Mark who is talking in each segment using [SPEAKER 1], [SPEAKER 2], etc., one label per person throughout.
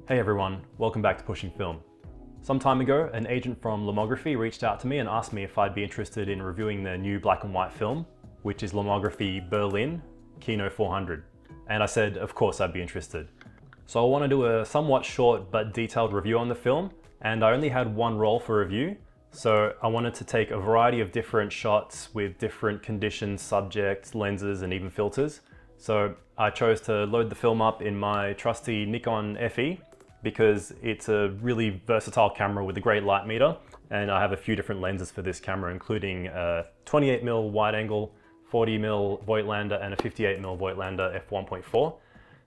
[SPEAKER 1] Hey everyone, welcome back to Pushing Film. Some time ago, an agent from Lomography reached out to me and asked me if I'd be interested in reviewing their new black and white film, which is Lomography Berlin, Kino 400. And I said, of course I'd be interested. So I want to do a somewhat short but detailed review on the film, and I only had one roll for review, so I wanted to take a variety of different shots with different conditions, subjects, lenses, and even filters. So I chose to load the film up in my trusty Nikon FE, because it's a really versatile camera with a great light meter, and I have a few different lenses for this camera, including a 28mm wide angle, 40mm Voigtlander, and a 58mm Voigtlander f1.4.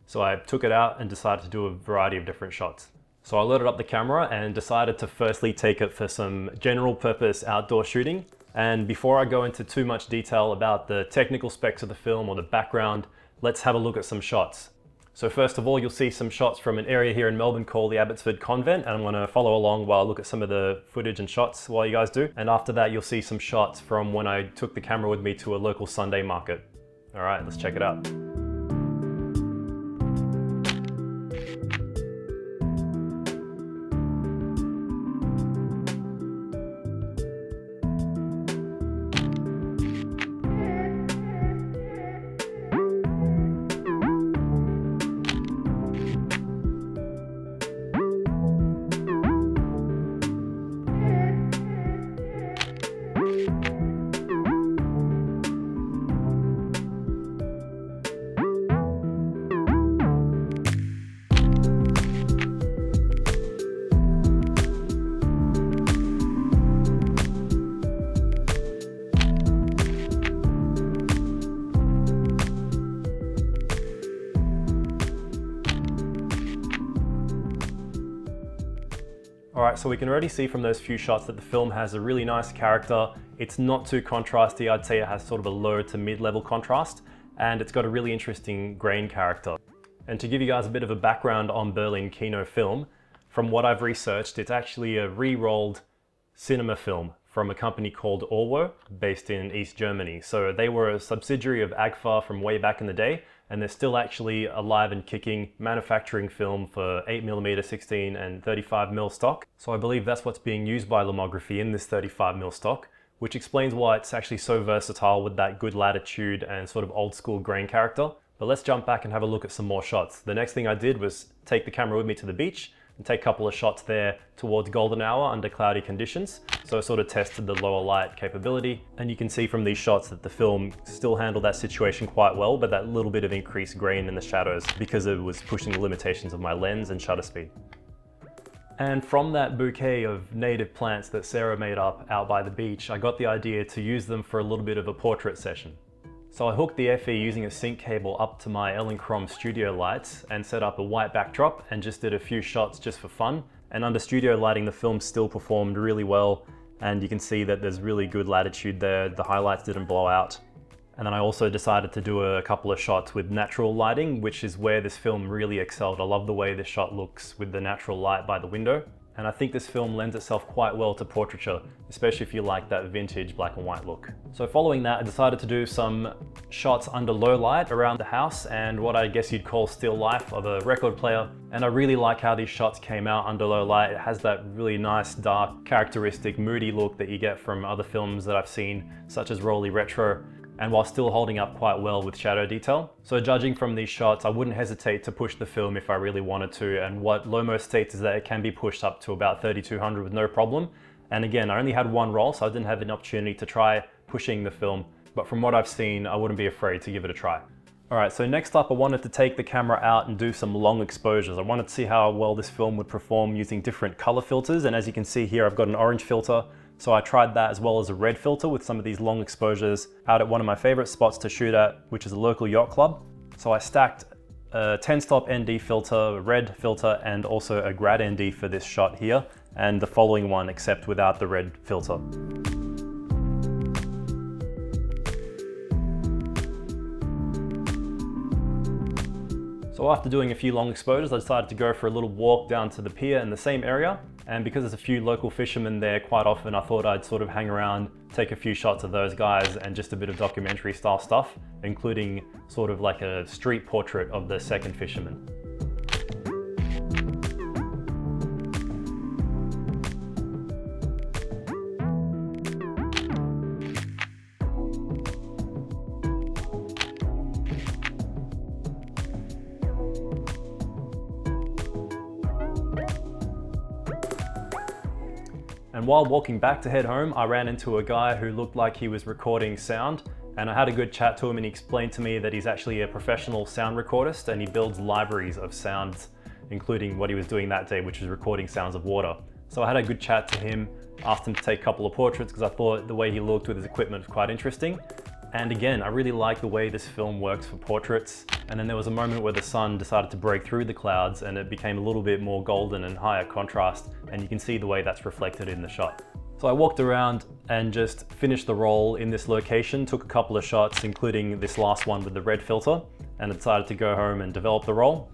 [SPEAKER 1] So I took it out and decided to do a variety of different shots. So I loaded up the camera and decided to firstly take it for some general purpose outdoor shooting. And before I go into too much detail about the technical specs of the film or the background, let's have a look at some shots. So first of all, you'll see some shots from an area here in Melbourne called the Abbotsford Convent, and I'm going to follow along while I look at some of the footage and shots while you guys do. And after that, you'll see some shots from when I took the camera with me to a local Sunday market. All right, let's check it out. Alright, so we can already see from those few shots that the film has a really nice character. It's not too contrasty. I'd say it has sort of a low to mid-level contrast, and it's got a really interesting grain character. And to give you guys a bit of a background on Berlin Kino film, from what I've researched, it's actually a re-rolled cinema film from a company called Orwo, based in East Germany. So they were a subsidiary of Agfa from way back in the day, and they're still actually alive and kicking, manufacturing film for 8mm 16 and 35mm stock. So I believe that's what's being used by Lomography in this 35mm stock, which explains why it's actually so versatile with that good latitude and sort of old school grain character. But let's jump back and have a look at some more shots. The next thing I did was take the camera with me to the beach and take a couple of shots there towards golden hour under cloudy conditions. So I sort of tested the lower light capability, and you can see from these shots that the film still handled that situation quite well, but that little bit of increased grain in the shadows because it was pushing the limitations of my lens and shutter speed. And from that bouquet of native plants that Sarah made up out by the beach, I got the idea to use them for a little bit of a portrait session. So I hooked the FE using a sync cable up to my Elinchrom studio lights and set up a white backdrop and just did a few shots just for fun. And under studio lighting, the film still performed really well, and you can see that there's really good latitude there. The highlights didn't blow out. And then I also decided to do a couple of shots with natural lighting, which is where this film really excelled. I love the way this shot looks with the natural light by the window. And I think this film lends itself quite well to portraiture, especially if you like that vintage black and white look. So following that, I decided to do some shots under low light around the house and what I guess you'd call still life of a record player. And I really like how these shots came out under low light. It has that really nice, dark, characteristic, moody look that you get from other films that I've seen, such as Rolly Retro, and while still holding up quite well with shadow detail. So judging from these shots, I wouldn't hesitate to push the film if I really wanted to, and what Lomo states is that it can be pushed up to about 3200 with no problem. And again, I only had one roll, so I didn't have an opportunity to try pushing the film, but from what I've seen, I wouldn't be afraid to give it a try. Alright, so next up I wanted to take the camera out and do some long exposures. I wanted to see how well this film would perform using different color filters, and as you can see here, I've got an orange filter. So I tried that as well as a red filter with some of these long exposures out at one of my favorite spots to shoot at, which is a local yacht club. So I stacked a 10-stop ND filter, a red filter, and also a grad ND for this shot here, and the following one except without the red filter. So after doing a few long exposures, I decided to go for a little walk down to the pier in the same area. And because there's a few local fishermen there quite often, I thought I'd sort of hang around, take a few shots of those guys and just a bit of documentary style stuff, including sort of like a street portrait of the second fisherman. And while walking back to head home, I ran into a guy who looked like he was recording sound, and I had a good chat to him, and he explained to me that he's actually a professional sound recordist and he builds libraries of sounds, including what he was doing that day, which was recording sounds of water. So I had a good chat to him, asked him to take a couple of portraits because I thought the way he looked with his equipment was quite interesting. And again, I really like the way this film works for portraits. And then there was a moment where the sun decided to break through the clouds and it became a little bit more golden and higher contrast. And you can see the way that's reflected in the shot. So I walked around and just finished the roll in this location, took a couple of shots, including this last one with the red filter, and decided to go home and develop the roll.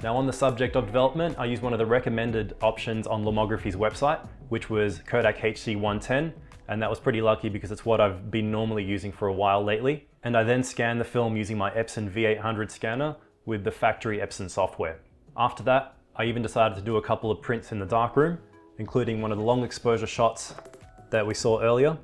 [SPEAKER 1] Now on the subject of development, I used one of the recommended options on Lomography's website, which was Kodak HC110. And that was pretty lucky because it's what I've been normally using for a while lately. And I then scanned the film using my Epson V800 scanner with the factory Epson software. After that, I even decided to do a couple of prints in the darkroom, including one of the long exposure shots that we saw earlier.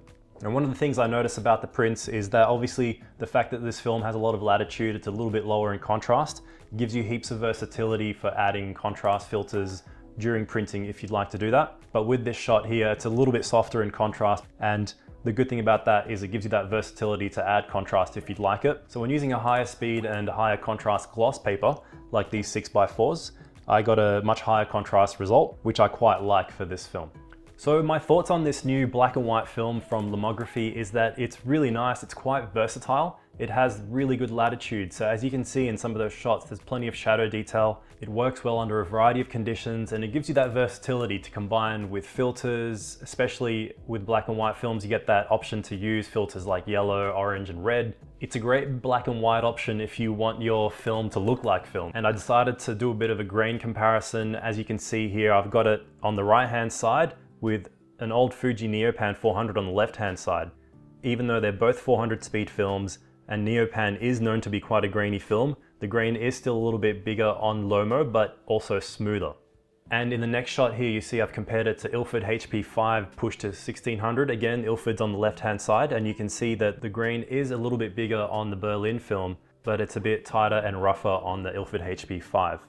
[SPEAKER 1] And one of the things I notice about the prints is that obviously the fact that this film has a lot of latitude, it's a little bit lower in contrast, gives you heaps of versatility for adding contrast filters during printing if you'd like to do that. But with this shot here, it's a little bit softer in contrast, and the good thing about that is it gives you that versatility to add contrast if you'd like it. So when using a higher speed and higher contrast gloss paper, like these 6x4s, I got a much higher contrast result, which I quite like for this film. So my thoughts on this new black and white film from Lomography is that it's really nice, it's quite versatile. It has really good latitude. So as you can see in some of those shots, there's plenty of shadow detail. It works well under a variety of conditions, and it gives you that versatility to combine with filters, especially with black and white films. You get that option to use filters like yellow, orange, and red. It's a great black and white option if you want your film to look like film. And I decided to do a bit of a grain comparison. As you can see here, I've got it on the right-hand side with an old Fuji Neopan 400 on the left-hand side. Even though they're both 400 speed films, and Neopan is known to be quite a grainy film, the grain is still a little bit bigger on Lomo, but also smoother. And in the next shot here, you see I've compared it to Ilford HP5 pushed to 1600. Again, Ilford's on the left-hand side, and you can see that the grain is a little bit bigger on the Berlin film, but it's a bit tighter and rougher on the Ilford HP5.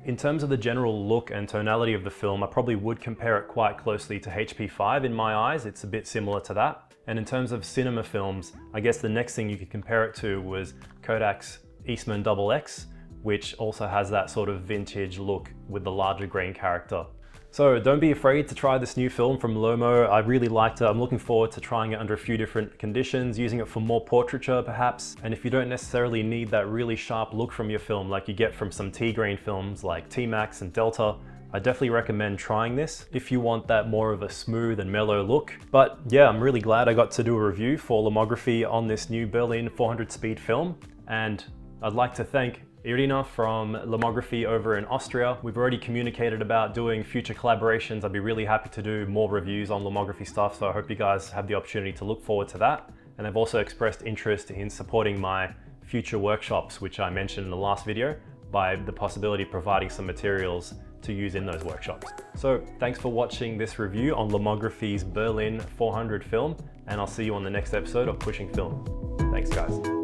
[SPEAKER 1] In terms of the general look and tonality of the film, I probably would compare it quite closely to HP5 in my eyes. It's a bit similar to that. And in terms of cinema films, I guess the next thing you could compare it to was Kodak's Eastman XX, which also has that sort of vintage look with the larger grain character. So don't be afraid to try this new film from Lomo. I really liked it. I'm looking forward to trying it under a few different conditions, using it for more portraiture perhaps. And if you don't necessarily need that really sharp look from your film like you get from some T-grain films like T-Max and Delta, I definitely recommend trying this if you want that more of a smooth and mellow look. But yeah, I'm really glad I got to do a review for Lomography on this new Berlin 400 speed film. And I'd like to thank Irina from Lomography over in Austria. We've already communicated about doing future collaborations. I'd be really happy to do more reviews on Lomography stuff, so I hope you guys have the opportunity to look forward to that. And I've also expressed interest in supporting my future workshops, which I mentioned in the last video, by the possibility of providing some materials to use in those workshops. So thanks for watching this review on Lomography's Berlin 400 film, and I'll see you on the next episode of Pushing Film. Thanks guys.